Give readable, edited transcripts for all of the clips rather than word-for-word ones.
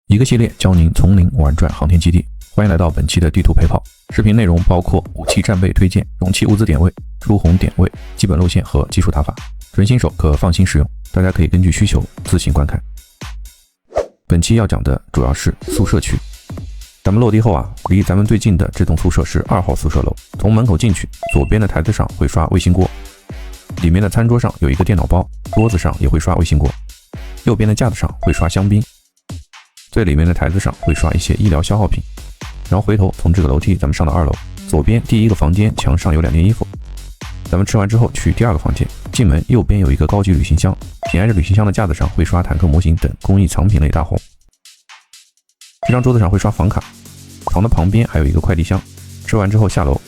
一个系列教您从零玩转航天基地，欢迎来到本期的地图陪跑。视频内容包括武器战备推荐、容器物资点位、出红点位、基本路线和基础打法，纯新手可放心使用，大家可以根据需求自行观看。本期要讲的主要是宿舍区。咱们落地后啊，离咱们最近的这栋宿舍是2号宿舍楼。从门口进去，左边的台子上会刷卫星锅，里面的餐桌上有一个电脑包，桌子上也会刷卫星锅，右边的架子上会刷香槟，最里面的台子上会刷一些医疗消耗品。然后回头从这个楼梯咱们上到2楼，左边第一个房间墙上有2件衣服。咱们吃完之后去第2个房间，进门右边有一个高级旅行箱，紧挨着旅行箱的架子上会刷坦克模型等工艺藏品类大红。这张桌子上会刷房卡，床的旁边还有一个快递箱。吃完之后下楼，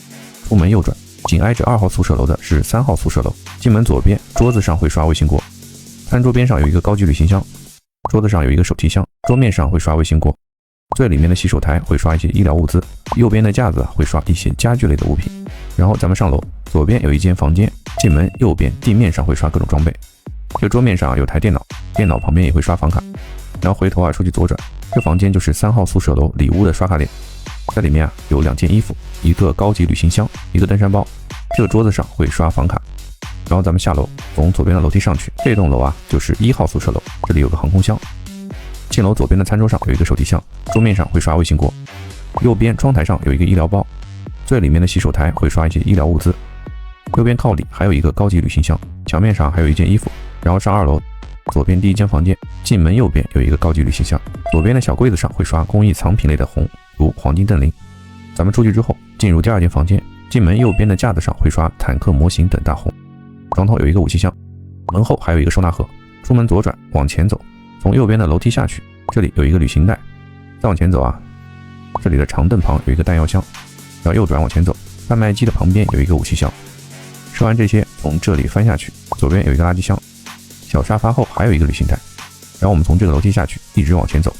出门右转，紧挨着2号宿舍楼的是3号宿舍楼。进门左边桌子上会刷卫星锅，餐桌边上有一个高级旅行箱，桌子上有一个手提箱，桌面上会刷卫星锅，最里面的洗手台会刷一些医疗物资，右边的架子会刷一些家具类的物品。然后咱们上楼，左边有一间房间，进门右边地面上会刷各种装备。这个桌面上有台电脑，电脑旁边也会刷房卡。然后回头啊出去左转，这房间就是3号宿舍楼里屋的刷卡点，在里面啊有2件衣服，一个高级旅行箱，一个登山包。这个桌子上会刷房卡。然后咱们下楼，从左边的楼梯上去，这栋楼啊就是1号宿舍楼，这里有个航空箱。进楼左边的餐桌上有一个手提箱，桌面上会刷卫星锅，右边窗台上有一个医疗包，最里面的洗手台会刷一些医疗物资，右边靠里还有一个高级旅行箱，墙面上还有1件衣服。然后上2楼，左边第一间房间，进门右边有一个高级旅行箱，左边的小柜子上会刷工艺藏品类的红，如黄金邓林。咱们出去之后进入第2间房间，进门右边的架子上会刷坦克模型等大红，床头有一个武器箱，门后还有一个收纳盒。出门左转往前走，从右边的楼梯下去，这里有一个旅行袋。再往前走啊，这里的长凳旁有一个弹药箱。然后右转往前走，贩卖机的旁边有一个武器箱。吃完这些，从这里翻下去，左边有一个垃圾箱，小沙发后还有一个旅行袋。然后我们从这个楼梯下去，一直往前走，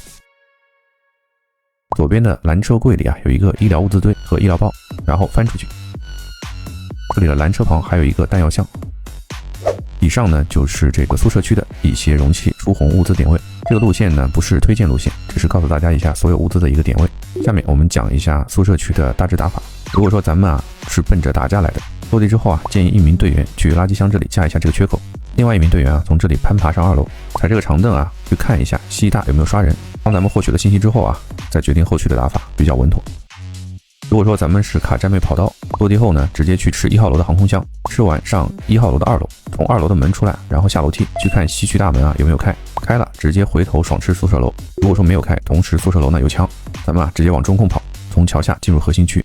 左边的拦车柜里啊有一个医疗物资堆和医疗包，然后翻出去，这里的拦车旁还有一个弹药箱。以上呢就是这个宿舍区的一些容器出红物资点位。这个路线呢不是推荐路线，只是告诉大家一下所有物资的一个点位。下面我们讲一下宿舍区的大致打法。如果说咱们啊是奔着打架来的，落地之后啊，建议1名队员去垃圾箱这里架一下这个缺口，另外1名队员啊从这里攀爬上2楼，踩这个长凳啊去看一下西大有没有刷人。当咱们获取了信息之后啊，再决定后续的打法比较稳妥。如果说咱们是卡战备跑道，落地后呢直接去吃1号楼的航空箱，吃完上1号楼的2楼，从2楼的门出来，然后下楼梯去看西区大门啊有没有开，开了直接回头爽吃宿舍楼。如果说没有开，同时宿舍楼呢有枪，咱们啊直接往中控跑，从桥下进入核心区。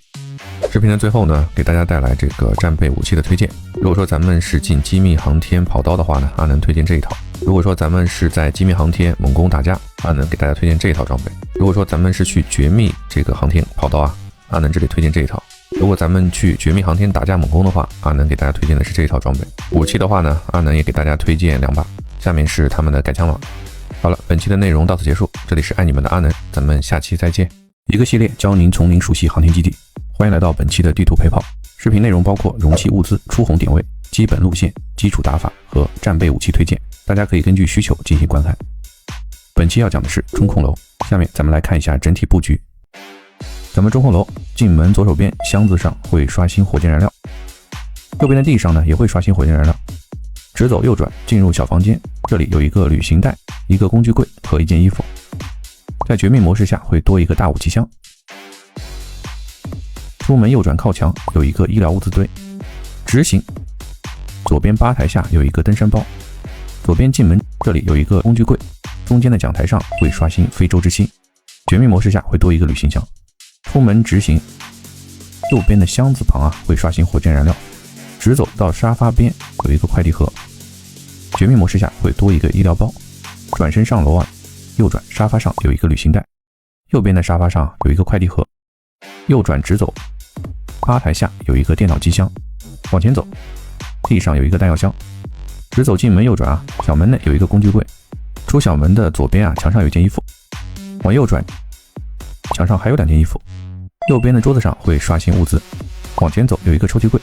视频的最后呢，给大家带来这个战备武器的推荐。如果说咱们是进机密航天跑道的话呢，阿能推荐这一套。如果说咱们是在机密航天猛攻打架，阿能给大家推荐这一套装备。如果说咱们是去绝密这个航天跑道啊，阿能这里推荐这一套。如果咱们去绝密航天打架猛攻的话，阿能给大家推荐的是这一套装备。武器的话呢，阿能也给大家推荐2把，下面是他们的改枪码。好了，本期的内容到此结束，这里是爱你们的阿能，咱们下期再见。一个系列教您从零熟悉航天基地，欢迎来到本期的地图陪跑。视频内容包括容器物资、出红点位、基本路线、基础打法和战备武器推荐，大家可以根据需求进行观看。本期要讲的是中控楼，下面咱们来看一下整体布局。咱们中控楼进门左手边箱子上会刷新火箭燃料，右边的地上呢也会刷新火箭燃料。直走右转进入小房间，这里有一个旅行袋、一个工具柜和1件衣服。在绝密模式下会多一个大武器箱。出门右转靠墙有一个医疗物资堆。直行，左边吧台下有一个登山包。左边进门这里有一个工具柜，中间的讲台上会刷新非洲之星。绝密模式下会多一个旅行箱。出门直行，右边的箱子旁啊会刷新火箭燃料。直走到沙发边有一个快递盒。绝密模式下会多一个医疗包。转身上楼啊，右转沙发上有一个旅行袋，右边的沙发上有一个快递盒。右转直走，吧台下有一个电脑机箱。往前走，地上有一个弹药箱。直走进门右转啊，小门内有一个工具柜。出小门的左边啊，墙上有1件衣服。往右转，墙上还有2件衣服。右边的桌子上会刷新物资。往前走有一个抽屉柜。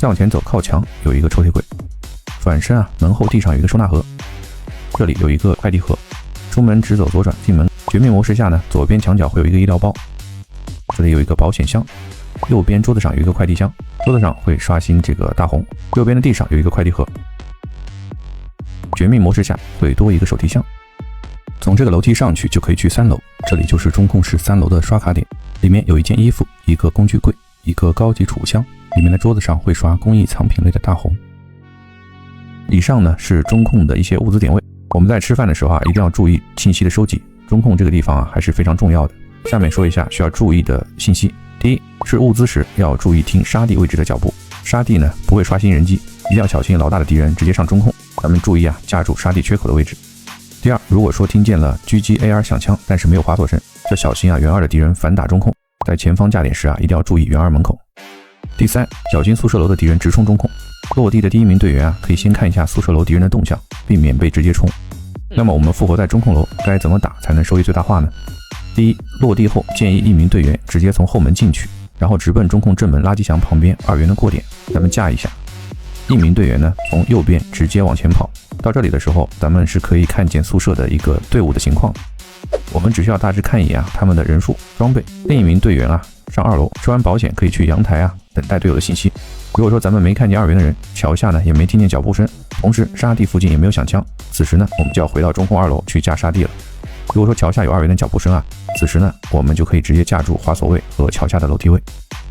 再往前走靠墙有一个抽屉柜。转身啊，门后地上有一个收纳盒，这里有一个快递盒。出门直走左转进门，绝密模式下呢，左边墙角会有一个医疗包，这里有一个保险箱，右边桌子上有一个快递箱，桌子上会刷新这个大红，右边的地上有一个快递盒。绝密模式下会多一个手提箱。从这个楼梯上去就可以去3楼，这里就是中控室3楼的刷卡点，里面有一件衣服，一个工具柜，一个高级储物箱，里面的桌子上会刷工艺藏品类的大红。以上呢是中控的一些物资点位，我们在吃饭的时候一定要注意信息的收集，中控这个地方还是非常重要的。下面说一下需要注意的信息。第一是物资时要注意听沙地位置的脚步，沙地呢不会刷新人机，一定要小心老大的敌人直接上中控，咱们注意架住沙地缺口的位置。第二，如果说听见了狙击 AR 响枪，但是没有滑索声，就小心援2的敌人反打中控，在前方架点时一定要注意援2门口。第三，小心宿舍楼的敌人直冲中控，落地的第一名队员可以先看一下宿舍楼敌人的动向，避免被直接冲。那么我们复活在中控楼该怎么打才能收益最大化呢？第一，落地后建议1名队员直接从后门进去，然后直奔中控正门垃圾箱旁边2元的过点，咱们架一下。1名队员呢从右边直接往前跑，到这里的时候咱们是可以看见宿舍的一个队伍的情况，我们只需要大致看一眼他们的人数装备。另1名队员上2楼吃完保险可以去阳台等待队友的信息。如果说咱们没看见2元的人，桥下呢也没听见脚步声，同时沙地附近也没有响枪，此时呢我们就要回到中控2楼去架沙地了。如果说桥下有2元的脚步声此时呢我们就可以直接架住滑索位和桥下的楼梯位。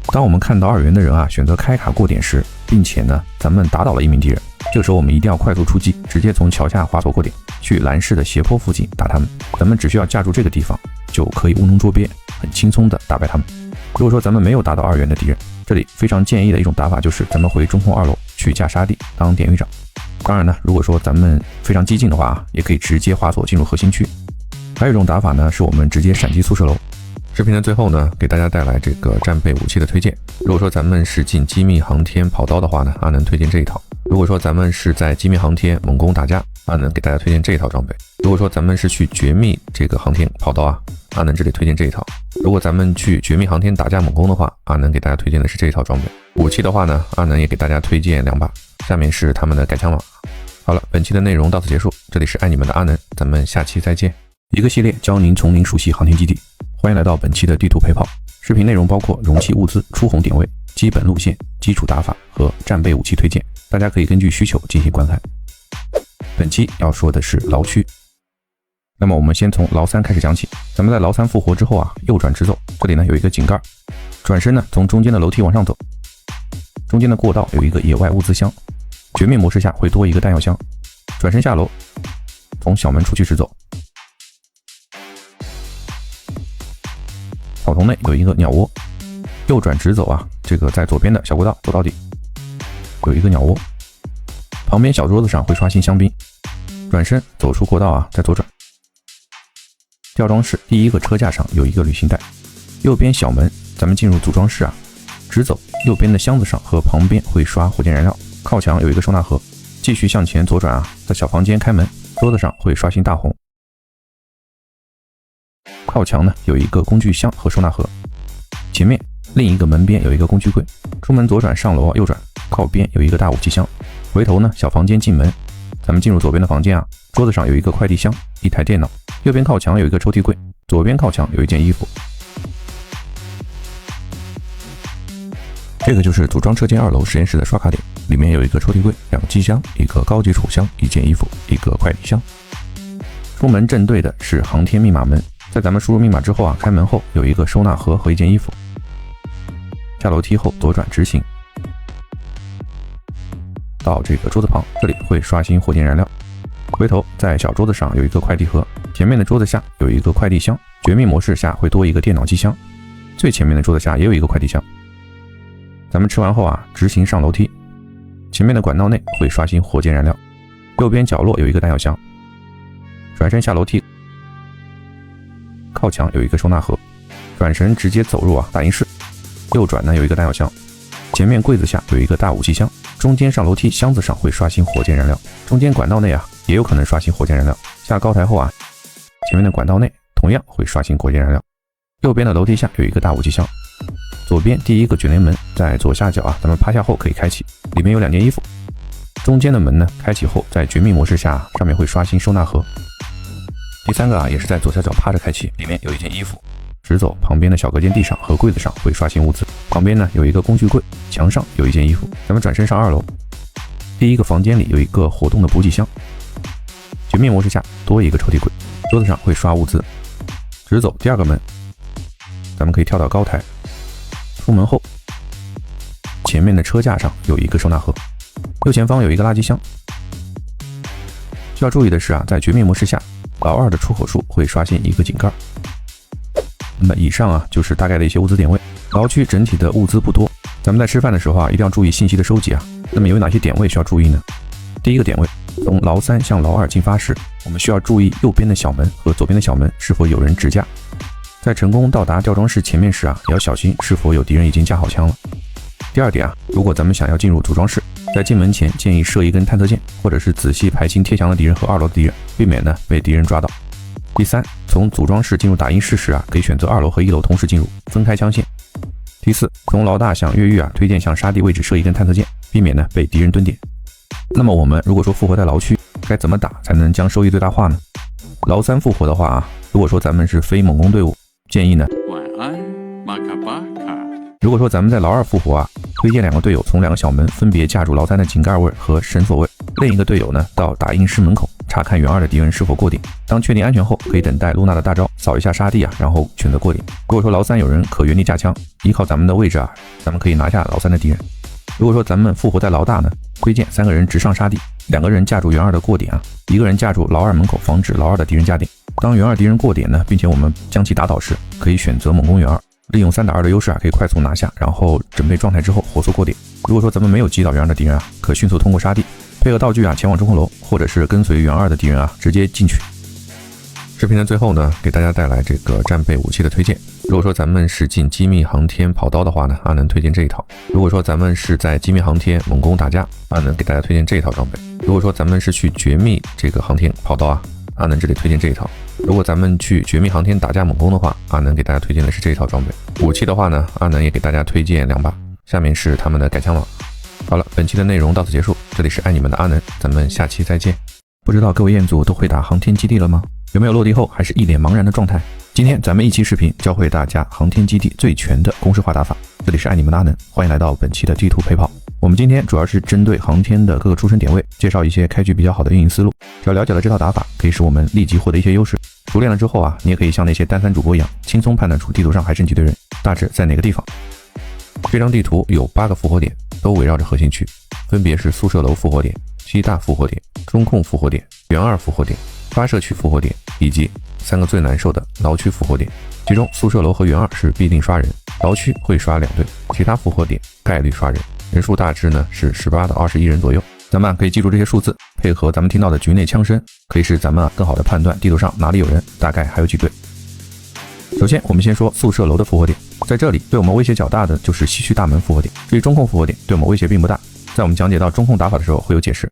当我们看到2元的人选择开卡过点时，并且呢咱们打倒了1名敌人，这个时候我们一定要快速出击，直接从桥下滑索过点去蓝氏的斜坡附近打他们。咱们只需要架住这个地方就可以乌龙捉鳖，很轻松的打败他们。如果说咱们没有打倒2元的敌人，这里非常建议的一种打法就是咱们回中控2楼去架沙地当典狱长。当然呢，如果说咱们非常激进的话也可以直接滑索进入核心区。还有一种打法呢是我们直接闪击宿舍楼。视频的最后呢，给大家带来这个战备武器的推荐。如果说咱们是进机密航天跑刀的话呢，阿能推荐这一套；如果说咱们是在机密航天猛攻打架，阿能给大家推荐这一套装备；如果说咱们是去绝密这个航天跑刀阿能这里推荐这一套；如果咱们去绝密航天打架猛攻的话，阿能给大家推荐的是这一套装备。武器的话呢，阿能也给大家推荐2把，下面是他们的改枪码。好了，本期的内容到此结束，这里是爱你们的阿能，咱们下期再见。一个系列教您从零熟悉航天基地，欢迎来到本期的地图陪跑。视频内容包括容器物资、出红点位、基本路线、基础打法和战备武器推荐，大家可以根据需求进行观看。本期要说的是牢区，那么我们先从牢3开始讲起。咱们在牢3复活之后右转直走，这里呢有一个井盖，转身呢从中间的楼梯往上走，中间的过道有一个野外物资箱，绝密模式下会多一个弹药箱，转身下楼，从小门出去直走。草丛内有一个鸟窝，右转直走这个在左边的小过道走到底，有一个鸟窝，旁边小桌子上会刷新香槟，转身走出过道再左转。吊装室第一个车架上有一个旅行袋，右边小门咱们进入组装室直走，右边的箱子上和旁边会刷火箭燃料，靠墙有一个收纳盒，继续向前左转在小房间开门，桌子上会刷新大红。靠墙呢有一个工具箱和收纳盒，前面另一个门边有一个工具柜，出门左转上楼右转，靠边有一个大武器箱，回头呢小房间进门，咱们进入左边的房间桌子上有一个快递箱，一台电脑，右边靠墙有一个抽屉柜，左边靠墙有一件衣服。这个就是组装车间2楼实验室的刷卡点，里面有一个抽屉柜、2个机箱、一个高级储物箱、一件衣服、一个快递箱。出门正对的是航天密码门，在咱们输入密码之后开门后有一个收纳盒和一件衣服。下楼梯后左转直行，到这个桌子旁，这里会刷新火箭燃料。回头在小桌子上有一个快递盒，前面的桌子下有一个快递箱，绝密模式下会多一个电脑机箱，最前面的桌子下也有一个快递箱。咱们吃完后直行上楼梯，前面的管道内会刷新火箭燃料，右边角落有一个弹药箱，转身下楼梯，靠墙有一个收纳盒，转身直接走入大营室，右转呢有一个弹药箱，前面柜子下有一个大武器箱，中间上楼梯箱子上会刷新火箭燃料，中间管道内也有可能刷新火箭燃料，下高台后前面的管道内同样会刷新火箭燃料，右边的楼梯下有一个大武器箱，左边第一个卷帘门在左下角咱们趴下后可以开启，里面有2件衣服，中间的门呢开启后在绝密模式下上面会刷新收纳盒，第三个啊，也是在左下角趴着开启，里面有一件衣服。直走旁边的小隔间地上和柜子上会刷新物资，旁边呢有一个工具柜，墙上有一件衣服。咱们转身上2楼，第一个房间里有一个活动的补给箱。绝密模式下多一个抽屉柜，桌子上会刷物资。直走第2个门，咱们可以跳到高台。出门后，前面的车架上有一个收纳盒，右前方有一个垃圾箱。需要注意的是啊，在绝密模式下，老2的出口处会刷新一个井盖。那么以上啊就是大概的一些物资点位。牢区整体的物资不多，咱们在吃饭的时候啊一定要注意信息的收集啊。那么有哪些点位需要注意呢？第一个点位，从牢3向牢2进发时，我们需要注意右边的小门和左边的小门是否有人执架。在成功到达吊装室前面时啊，也要小心是否有敌人已经架好枪了。第2点啊，如果咱们想要进入组装室，在进门前建议设一根探测键，或者是仔细排清贴墙的敌人和2楼的敌人，避免呢被敌人抓到。第3，从组装室进入打印室时啊，可以选择2楼和1楼同时进入，分开枪线。第4，从牢大向越狱啊，推荐向沙地位置设一根探测键，避免呢被敌人蹲点。那么我们如果说复活在牢区，该怎么打才能将收益最大化呢？牢3复活的话啊，如果说咱们是非猛攻队伍，建议呢，晚安，马卡巴卡。如果说咱们在牢2复活啊，推荐2个队友从2个小门分别架住牢3的井盖位和绳索位，另一个队友呢到打印室门口查看援2的敌人是否过点。当确定安全后，可以等待露娜的大招扫一下沙地啊，然后选择过点。如果说牢3有人可原地架枪，依靠咱们的位置啊，咱们可以拿下牢3的敌人。如果说咱们复活在牢大呢，推荐3个人直上沙地，2个人架住援2的过点啊，1个人架住牢2门口，防止牢2的敌人架点。当援2敌人过点呢，并且我们将其打倒时，可以选择猛攻援2，利用3打2的优势啊，可以快速拿下，然后准备状态之后火速过点。如果说咱们没有击倒援2的敌人啊，可迅速通过沙地，配合道具啊前往中控楼，或者是跟随援2的敌人啊直接进去。视频的最后呢，给大家带来这个战备武器的推荐。如果说咱们是进机密航天跑刀的话呢，阿能推荐这一套。如果说咱们是在机密航天猛攻打架，阿能给大家推荐这一套装备。如果说咱们是去绝密这个航天跑刀啊，阿能这里推荐这一套。如果咱们去绝密航天打架猛攻的话，阿能给大家推荐的是这一套装备。武器的话呢，阿能也给大家推荐2把，下面是他们的改枪网。好了，本期的内容到此结束，这里是爱你们的阿能，咱们下期再见。不知道各位彦祖都会打航天基地了吗？有没有落地后还是一脸茫然的状态？今天咱们一期视频教会大家航天基地最全的公式化打法。这里是爱你们的阿能，欢迎来到本期的地图陪跑。我们今天主要是针对航天的各个出生点位，介绍一些开局比较好的运营思路。只要了解了这套打法，可以使我们立即获得一些优势。熟练了之后啊，你也可以像那些单3主播一样，轻松判断出地图上还剩几队人，大致在哪个地方。这张地图有8个复活点，都围绕着核心区，分别是宿舍楼复活点、西大复活点、中控复活点、援2复活点、发射区复活点，以及3个最难受的牢区复活点。其中宿舍楼和援2是必定刷人，牢区会刷2队，其他复活点概率刷人，人数大致呢是18到21人左右。咱们可以记住这些数字，配合咱们听到的局内枪声，可以使咱们更好的判断地图上哪里有人，大概还有几队。首先我们先说宿舍楼的复活点，在这里对我们威胁较大的就是西区大门复活点，至于中控复活点对我们威胁并不大，在我们讲解到中控打法的时候会有解释。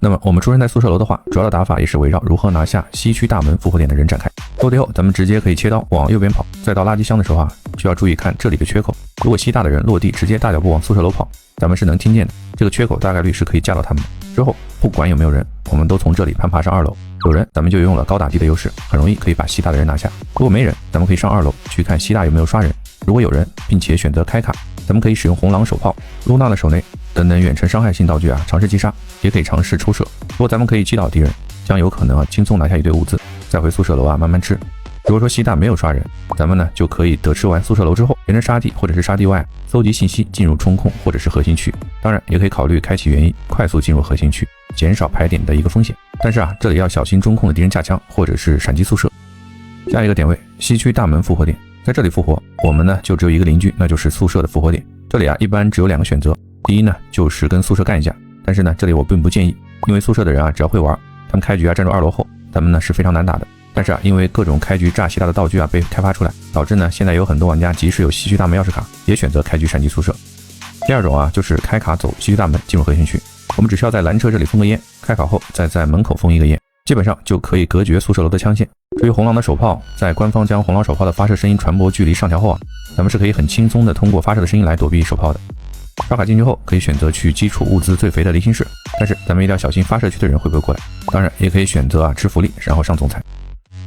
那么我们出生在宿舍楼的话，主要的打法也是围绕如何拿下西区大门复活点的人展开。落地后咱们直接可以切刀往右边跑，再到垃圾箱的时候啊，需要注意看这里的缺口，如果西大的人落地直接大脚步往宿舍楼跑，咱们是能听见的，这个缺口大概率是可以架到他们的。之后不管有没有人，我们都从这里攀爬上2楼，有人咱们就用了高打低的优势，很容易可以把西大的人拿下。如果没人，咱们可以上2楼去看西大有没有刷人，如果有人并且选择开卡，咱们可以使用红狼手炮、露娜的手内等等远程伤害性道具啊，尝试击杀，也可以尝试出射。如果咱们可以击倒敌人，将有可能轻松拿下一堆物资，再回宿舍楼啊慢慢吃。如果说西大没有刷人，咱们呢就可以得吃完宿舍楼之后，沿着沙地或者是沙地外搜集信息进入中控或者是核心区，当然也可以考虑开启原因，快速进入核心区，减少排点的一个风险。但是啊，这里要小心中控的敌人架枪或者是闪击宿舍。下一个点位，西区大门复活点，在这里复活，我们呢就只有一个邻居，那就是宿舍的复活点。这里啊一般只有2个选择，第一呢就是跟宿舍干一架，但是呢这里我并不建议，因为宿舍的人啊只要会玩，他们开局啊站住2楼后，咱们呢是非常难打的。但是啊，因为各种开局炸西大的道具啊被开发出来，导致呢现在有很多玩家即使有西区大门钥匙卡，也选择开局闪击宿舍。第二种啊就是开卡走西区大门进入核心区，我们只需要在蓝车这里封个烟，开卡后再在门口封一个烟，基本上就可以隔绝宿舍楼的枪线。至于红狼的手炮，在官方将红狼手炮的发射声音传播距离上调后啊，咱们是可以很轻松的通过发射的声音来躲避手炮的。刷卡进去后可以选择去基础物资最肥的离心室，但是咱们一定要小心发射区的人会不会过来，当然也可以选择吃福利然后上总裁。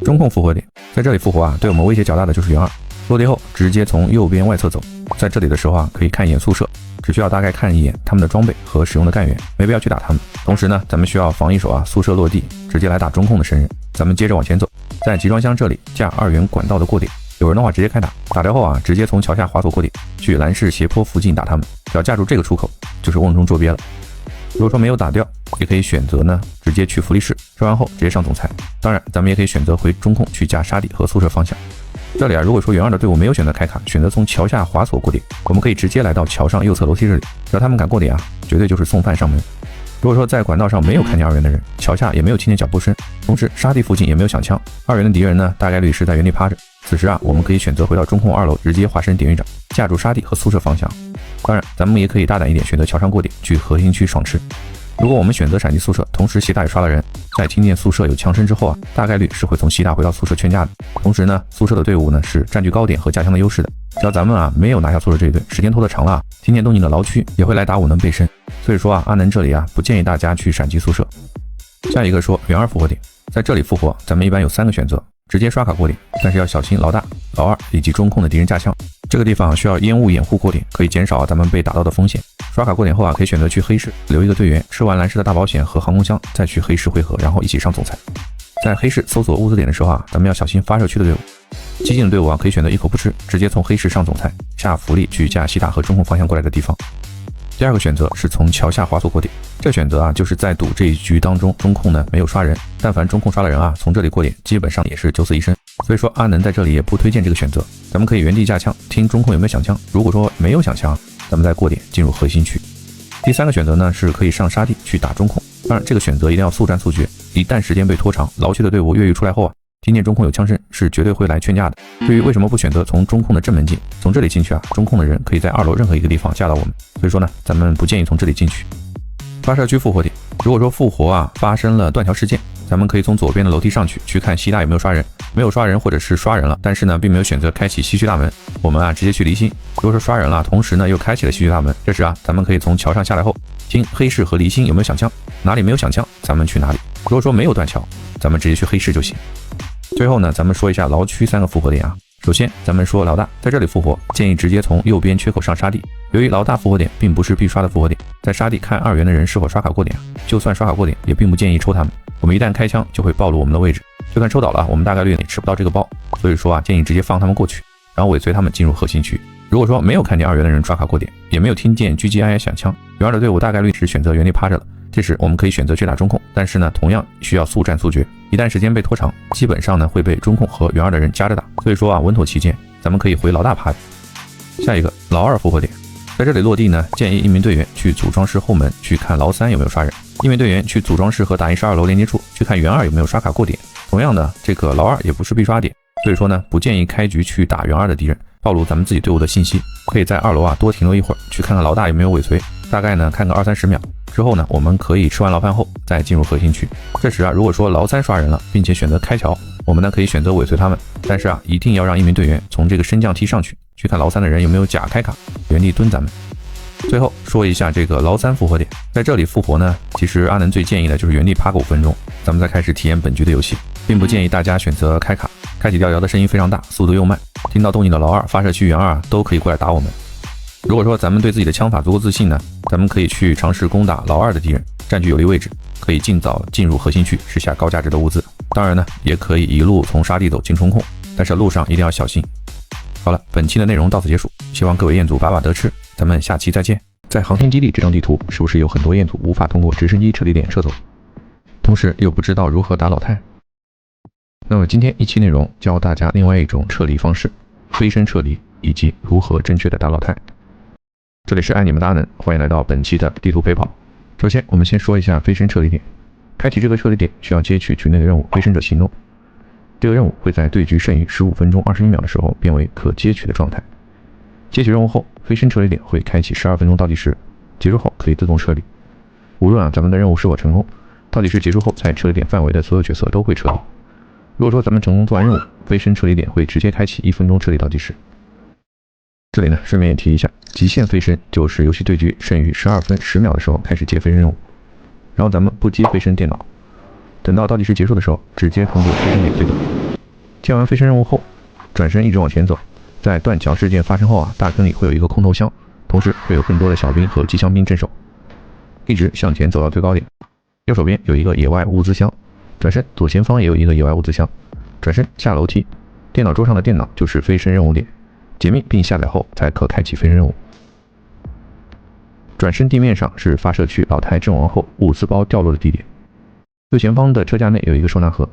中控复活点，在这里复活啊，对我们威胁较大的就是援2。落地后直接从右边外侧走，在这里的时候啊，可以看一眼宿舍，只需要大概看一眼他们的装备和使用的干员，没必要去打他们。同时呢，咱们需要防一手啊，宿舍落地直接来打中控的神人。咱们接着往前走，在集装箱这里架2元管道的过点，有人的话直接开打，打掉后啊，直接从桥下滑索过点，去蓝氏斜坡附近打他们，只要架住这个出口，就是瓮中捉鳖了。如果说没有打掉，也可以选择呢直接去福利室，刷完后直接上总裁。当然，咱们也可以选择回中控去架沙地和宿舍方向。这里啊，如果说援2的队伍没有选择开卡，选择从桥下滑索过点，我们可以直接来到桥上右侧楼梯这里，只要他们敢过点啊，绝对就是送饭上门。如果说在管道上没有看见2元的人，桥下也没有听见脚步声，同时沙地附近也没有响枪，2元的敌人呢大概率是在原地趴着。此时啊，我们可以选择回到中控2楼，直接化身典狱长，架住沙地和宿舍方向。当然，咱们也可以大胆一点，选择桥上过点，去核心区爽吃。如果我们选择闪击宿舍，同时西大也刷了人，在听见宿舍有枪声之后啊，大概率是会从西大回到宿舍劝架的。同时呢，宿舍的队伍呢是占据高点和架枪的优势的，只要咱们啊没有拿下宿舍这一队，时间拖得长了啊，听见动静的牢区也会来打我们背身。所以说啊，阿南这里啊不建议大家去闪击宿舍。下一个说援2复活点，在这里复活，咱们一般有3个选择，直接刷卡过点，但是要小心老大、老2以及中控的敌人架枪。这个地方需要烟雾掩护过点，可以减少咱们被打到的风险。刷卡过点后啊，可以选择去黑市留一个队员，吃完蓝氏的大保险和航空箱，再去黑市汇合，然后一起上总裁。在黑市搜索物资点的时候啊，咱们要小心发射区的队伍。激进的队伍啊，可以选择一口不吃，直接从黑市上总裁，下福利去架西大和中控方向过来的地方。第2个选择是从桥下滑索过点，这选择啊就是在赌这一局当中中控呢没有刷人，但凡中控刷了人啊，从这里过点基本上也是九死一生。所以说阿能在这里也不推荐这个选择，咱们可以原地架枪，听中控有没有响枪，如果说没有响枪，咱们再过点进入核心区。第3个选择呢是可以上沙地去打中控，当然这个选择一定要速战速决，一旦时间被拖长，牢区的队伍越狱出来后啊，听见中控有枪声是绝对会来劝架的。至于为什么不选择从中控的正门进，从这里进去啊，中控的人可以在2楼任何一个地方架到我们，所以说呢，咱们不建议从这里进去。发射区复活点，如果说复活啊发生了断桥事件，咱们可以从左边的楼梯上去看西大有没有刷人，没有刷人或者是刷人了，但是呢并没有选择开启西区大门，我们啊直接去离心。如果说刷人了，同时呢又开启了西区大门，这时啊咱们可以从桥上下来后，听黑市和离心有没有响枪，哪里没有响枪咱们去哪里。如果说没有断桥，咱们直接去黑市就行。最后呢，咱们说一下牢区3个复活点啊。首先咱们说老大在这里复活，建议直接从右边缺口上沙地。由于老大复活点并不是必刷的复活点，在沙地看2元的人是否刷卡过点，就算刷卡过点也并不建议抽他们，我们一旦开枪就会暴露我们的位置，就算抽倒了我们大概率也吃不到这个包，所以说啊建议直接放他们过去，然后尾随他们进入核心区。如果说没有看见2元的人刷卡过点，也没有听见GGII响枪，援2的队伍大概率是选择原地趴着了，这时我们可以选择去打中控，但是呢同样需要速战速决，一旦时间被拖长，基本上呢会被中控和援2的人夹着打，所以说啊稳妥起见，咱们可以回老大趴。下一个老2复活点，在这里落地呢，建议一名队员去组装室后门去看牢3有没有刷人，一名队员去组装室和打印室2楼连接处去看援2有没有刷卡过点。同样的，这个老2也不是必刷点，所以说呢不建议开局去打援2的敌人，暴露咱们自己队伍的信息。可以在2楼啊多停留一会儿，去看看老大有没有尾随，大概呢看个20-30秒之后呢，我们可以吃完牢饭后再进入核心区。这时啊，如果说牢3刷人了，并且选择开桥，我们呢可以选择尾随他们，但是啊一定要让一名队员从这个升降梯上去看牢3的人有没有假开卡，原地蹲咱们。最后说一下这个牢3复活点，在这里复活呢，其实阿能最建议的就是原地趴个5分钟，咱们再开始体验本局的游戏，并不建议大家选择开卡。开启吊摇的声音非常大，速度又慢，听到动静的牢2、发射区援2都可以过来打我们。如果说咱们对自己的枪法足够自信呢，咱们可以去尝试攻打牢2的敌人，占据有利位置，可以尽早进入核心区吃下高价值的物资。当然呢，也可以一路从沙地走进中控，但是路上一定要小心。好了，本期的内容到此结束，希望各位彦祖把把得吃，咱们下期再见。在航天基地这张地图，是不是有很多彦祖无法通过直升机撤离点撤走，同时又不知道如何打老太？那么今天一期内容教大家另外一种撤离方式，飞身撤离以及如何正确的打老太。这里是爱你们的阿能，欢迎来到本期的地图陪跑。首先我们先说一下飞身撤离点，开启这个撤离点需要接取局内的任务飞身者行动，这个任务会在对局剩余15分钟21秒的时候变为可接取的状态。接取任务后，飞身撤离点会开启12分钟倒计时，结束后可以自动撤离。无论咱们的任务是否成功，倒计时结束后，在撤离点范围的所有角色都会撤离。如果说咱们成功做完任务，飞身撤离点会直接开启1分钟撤离倒计时。这里呢，顺便也提一下，极限飞身就是游戏对局剩余12分10秒的时候开始接飞身任务，然后咱们不接飞身电脑，等到倒计时结束的时候，直接通过飞身点飞走。接完飞升任务后，转身一直往前走，在断桥事件发生后啊，大坑里会有一个空投箱，同时会有更多的小兵和机枪兵镇守。一直向前走到最高点，右手边有一个野外物资箱，转身左前方也有一个野外物资箱，转身下楼梯，电脑桌上的电脑就是飞升任务点，解密并下载后才可开启飞升任务。转身地面上是发射区老太阵亡后物资包掉落的地点，右前方的车架内有一个收纳盒，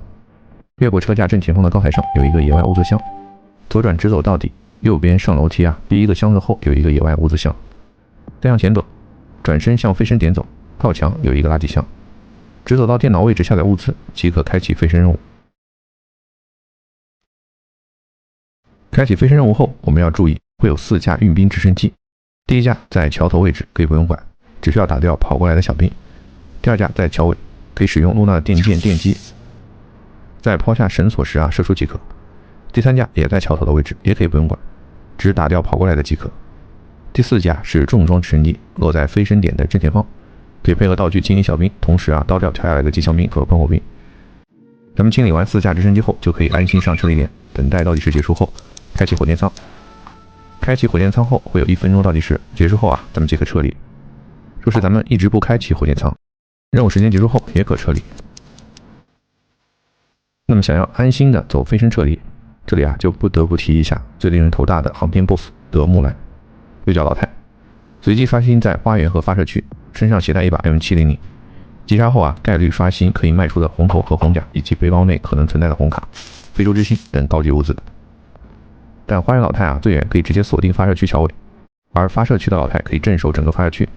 越过车架正前方的高台上有一个野外物资箱，左转直走到底，右边上楼梯啊，第一个箱子后有一个野外物资箱，再向前走，转身向飞升点走，靠墙有一个垃圾箱，直走到电脑位置下载物资即可开启飞升任务。开启飞升任务后，我们要注意会有4架运兵直升机，第一架在桥头位置可以不用管，只需要打掉跑过来的小兵；第二架在桥尾，可以使用露娜的电剑电击，在抛下绳索时啊射出即可；第三架也在桥头的位置，也可以不用管，只打掉跑过来的即可；第4架是重装直升机，落在飞升点的正前方，可以配合道具清理小兵，同时啊刀掉跳下来的机枪兵和喷火兵。咱们清理完4架直升机后，就可以安心上车离点，等待倒计时结束后开启火箭舱。开启火箭舱后会有1分钟倒计时，结束后啊咱们即可撤离。若是咱们一直不开启火箭舱，任务时间结束后也可撤离。那么想要安心的走飞升撤离，这里啊就不得不提一下最令人头大的航天 BOSS 德木兰，又叫老太，随机刷新在花园和发射区，身上携带一把 M700，击杀后啊概率刷新可以卖出的红头和红甲，以及背包内可能存在的红卡、非洲之星等高级物资。但花园老太啊最远可以直接锁定发射区桥尾，而发射区的老太可以镇守整个发射区，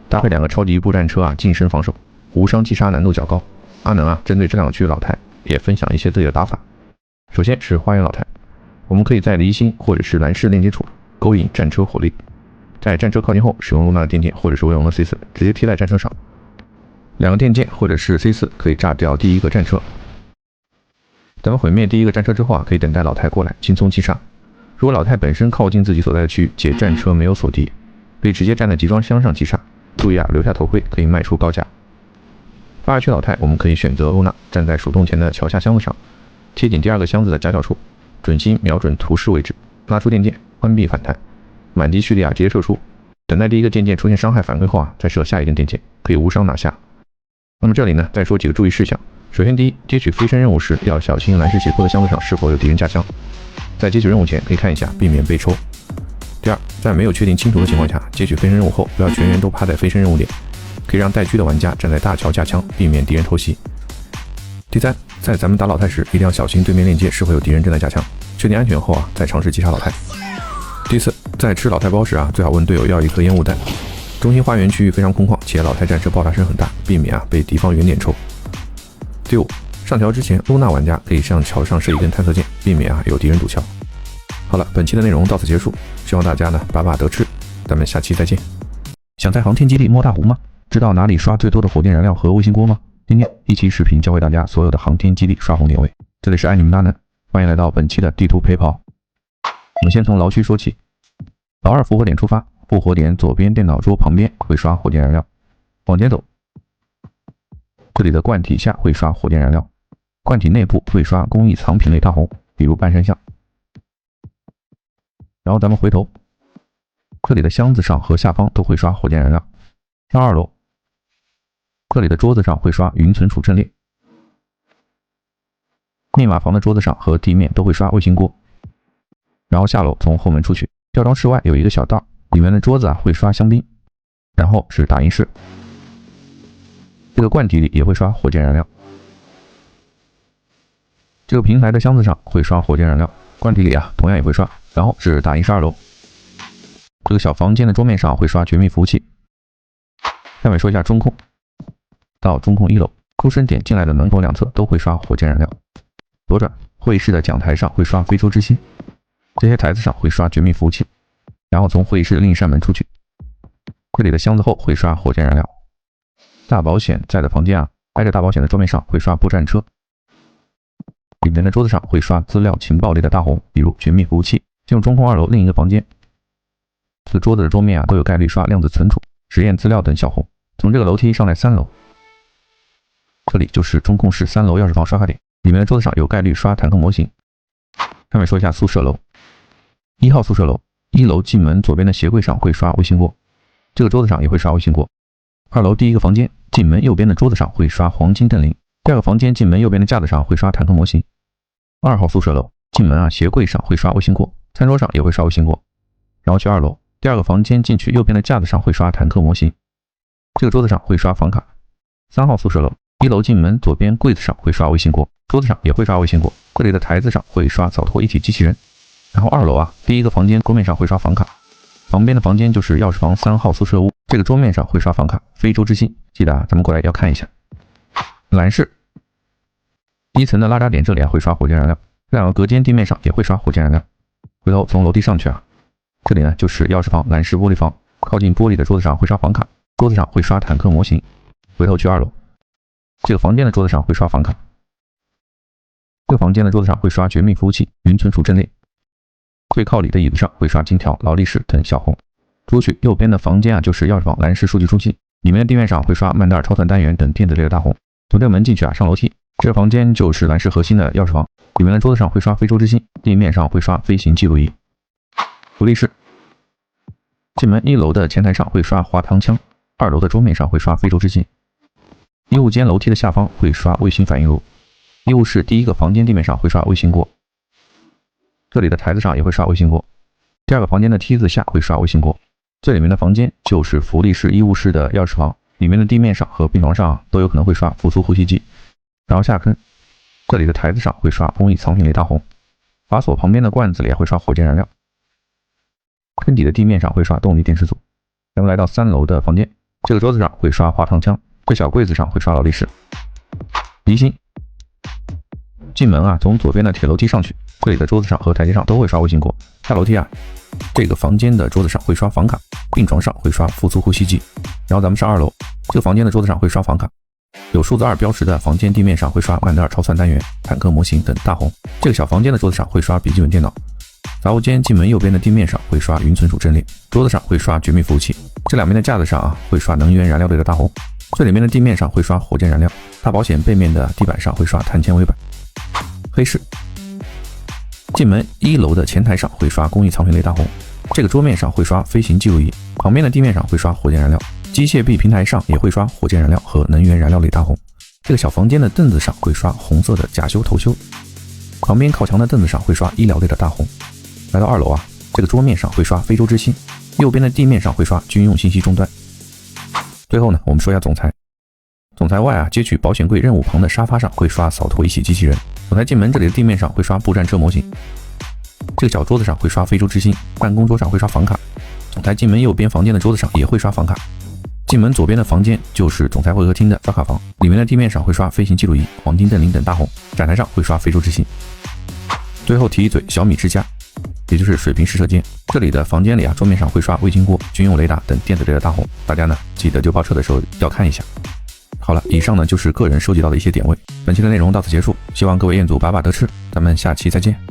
搭配2个超级步战车啊近身防守，无伤击杀难度较高。阿能啊针对这2个区的老太也分享一些自己的打法。首先是花园老太，我们可以在离心或者是蓝氏链接处勾引战车火力，在战车靠近后使用露娜的电剑或者是威龙的 C4 直接贴在战车上，2个电剑或者是 C4 可以炸掉第一个战车。咱们毁灭第一个战车之后啊，可以等待老太过来轻松击杀。如果老太本身靠近自己所在的区域，且战车没有锁敌，可以直接站在集装箱上击杀。注意啊，留下头盔可以卖出高价。发射区老太我们可以选择露娜站在鼠洞前的桥下箱子上，贴紧第2个箱子的夹角处，准心瞄准图示位置，拉出电剑关闭反弹，满级蓄力啊直接射出，等待第一个电剑出现伤害反馈后啊再射下一根电剑，可以无伤拿下。那么这里呢再说几个注意事项。首先第一，接取飞升任务时要小心蓝氏胁迫的箱子上是否有敌人架枪，在接取任务前可以看一下，避免被抽。第二，在没有确定清楚的情况下，接取飞升任务后不要全员都趴在飞升任务点，可以让带狙的玩家站在大桥架枪，避免敌人偷袭。第三，在咱们打老太时一定要小心对面链接是否有敌人正在架枪，确定安全后啊再尝试击杀老太。第四，在吃老太包时啊最好问队友要一颗烟雾弹。中心花园区域非常空旷，且老太战车爆炸声很大，避免啊被敌方圆点抽。第五，上桥之前，露娜玩家可以向桥上射一根探测箭，避免啊有敌人堵桥。好了，本期的内容到此结束，希望大家呢把把得吃，咱们下期再见。想在航天基地摸大湖吗？知道哪里刷最多的火箭燃料和卫星锅吗？今天一期视频教会大家所有的航天基地刷红点位。这里是爱你们大能，欢迎来到本期的地图陪跑。我们先从牢区说起，老2复活点出发，复活点左边电脑桌旁边会刷火箭燃料，往前走，这里的罐体下会刷火箭燃料，罐体内部会刷工艺藏品类大红，比如半山橡。然后咱们回头，这里的箱子上和下方都会刷火箭燃料。上2楼，这里的桌子上会刷云存储阵列，密码房的桌子上和地面都会刷卫星锅。然后下楼从后门出去，吊装室外有一个小道，里面的桌子啊会刷香槟，然后是打印室，这个罐体里也会刷火箭燃料。这个平台的箱子上会刷火箭燃料，罐体里啊同样也会刷。然后是打印室2楼，这个小房间的桌面上会刷绝密服务器。下面说一下中控，到中控1楼，出生点进来的门口2侧都会刷火箭燃料。左转，会议室的讲台上会刷非洲之星，这些台子上会刷绝密服务器。然后从会议室的另一扇门出去，这里的箱子后会刷火箭燃料。大保险在的房间啊，挨着大保险的桌面上会刷步战车，里面的桌子上会刷资料情报类的大红，比如绝密服务器。进入中控2楼另一个房间，这个桌子的桌面啊都有概率刷量子存储、实验资料等小红。从这个楼梯上来3楼，这里就是中控室3楼钥匙房刷卡点，里面的桌子上有概率刷坦克模型。下面说一下宿舍楼。1号宿舍楼，1楼进门左边的鞋柜上会刷微星锅，这个桌子上也会刷微星锅。2楼第一个房间进门右边的桌子上会刷黄金瞪铃，第二个房间进门右边的架子上会刷坦克模型。2号宿舍楼进门鞋柜上会刷微星锅，餐桌上也会刷微星锅。然后去2楼，第二个房间进去右边的架子上会刷坦克模型，这个桌子上会刷房卡。3号宿舍楼，1楼进门左边柜子上会刷微星锅，桌子上也会刷微星锅，这里的台子上会刷扫拖一体机器人。然后2楼第一个房间桌面上会刷房卡，旁边的房间就是钥匙房3号宿舍屋，这个桌面上会刷房卡非洲之星，记得咱们过来要看一下。蓝室1层的拉闸点这里会刷火箭燃料，这2个隔间地面上也会刷火箭燃料。回头从楼梯上去这里呢就是钥匙房蓝室玻璃房，靠近玻璃的桌子上会刷房卡，桌子上会刷坦克模型。回头去2楼，这个房间的桌子上会刷房卡，这个房间的桌子上会刷绝密服务器云存储阵列，最靠里的椅子上会刷金条劳力士等小红。出去右边的房间就是钥匙房蓝氏数据中心，里面的地面上会刷曼达尔超算单元等电子类的大红。从这个门进去上楼梯，这个房间就是蓝氏核心的钥匙房，里面的桌子上会刷非洲之星，地面上会刷飞行记录仪。福利室进门1楼的前台上会刷滑膛枪，2楼的桌面上会刷非洲之星。医务间楼梯的下方会刷卫星反应炉，医务室第一个房间地面上会刷卫星锅，这里的台子上也会刷卫星锅。第二个房间的梯子下会刷卫星锅。最里面的房间就是福利室医务室的钥匙房，里面的地面上和病床上都有可能会刷复苏呼吸机。然后下坑，这里的台子上会刷工艺藏品类大红，把锁旁边的罐子里会刷火箭燃料。坑底的地面上会刷动力电池组。咱们来到3楼的房间，这个桌子上会刷滑膛枪，这小柜子上会刷劳力士。离心进门从左边的铁楼梯上去，这里的桌子上和台阶上都会刷卫星锅。下楼梯这个房间的桌子上会刷房卡，病床上会刷复苏呼吸机。然后咱们上2楼，这个房间的桌子上会刷房卡，有数字2标识的房间地面上会刷曼达尔超算单元、坦克模型等大红。这个小房间的桌子上会刷笔记本电脑。杂物间进门右边的地面上会刷云存储阵列，桌子上会刷绝密服务器，这两边的架子上会刷能源燃料类的大红。最里面的地面上会刷火箭燃料，大保险背面的地板上会刷碳纤维板。黑室进门1楼的前台上会刷工艺藏品类大红，这个桌面上会刷飞行记录仪，旁边的地面上会刷火箭燃料，机械臂平台上也会刷火箭燃料和能源燃料类大红。这个小房间的凳子上会刷红色的假修头修，旁边靠墙的凳子上会刷医疗类的大红。来到2楼这个桌面上会刷非洲之星，右边的地面上会刷军用信息终端。最后呢，我们说一下总裁。总裁外接取保险柜任务旁的沙发上会刷扫拖一体机器人。总裁进门这里的地面上会刷步战车模型，这个小桌子上会刷非洲之星，办公桌上会刷房卡。总裁进门右边房间的桌子上也会刷房卡。进门左边的房间就是总裁会客厅的刷卡房，里面的地面上会刷飞行记录仪、黄金瞪铃等大红，展台上会刷非洲之星。最后提一嘴小米之家，也就是水平试车间，这里的房间里桌面上会刷卫星锅、军用雷达等电子类的大红，大家呢记得丢包车的时候要看一下。好了，以上呢就是个人收集到的一些点位，本期的内容到此结束，希望各位彦祖把把得吃，咱们下期再见。